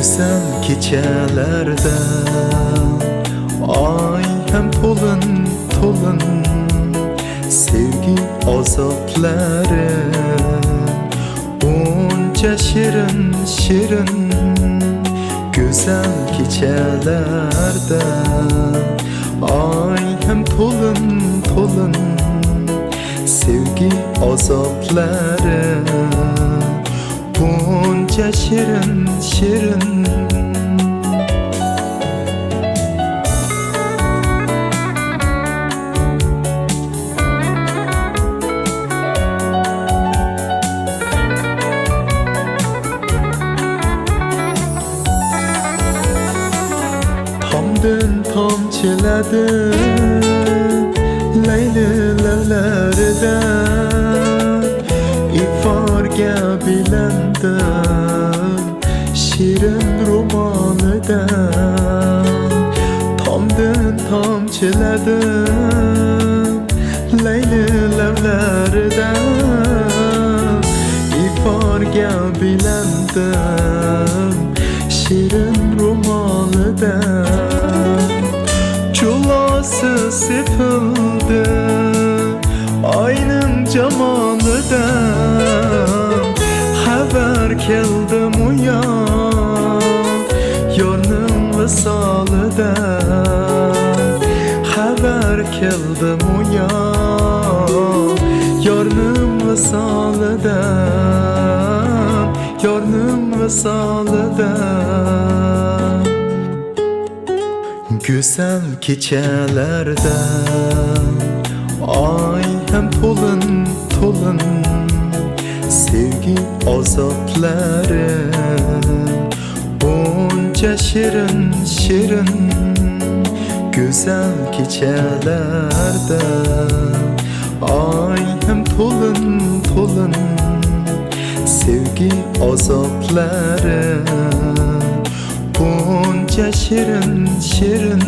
Güzel kechalarda ay hem to'lin to'lin sevgi azoblari uncha shirin shirin güzel kechalarda ay hem to'lin to'lin sevgi azoblari bunca shirin shirin tomdan tomchiladi layli lavlarida iforga bilandi shirin ro'molida tomdan tomchiladi layli lavlarida iforga bilandi shirin ro'molida Çulası sepildi ayning jamolidan xabar keldim uyon yorning visolidan xabar keldim uyon yorning visolidan yorning visolidan Güzel kechalarda ay hem to'lin to'lin sevgi azoblari buncha shirin shirin güzel kechalarda ay hem to'lin to'lin sevgi azoblari bunca shirin shirin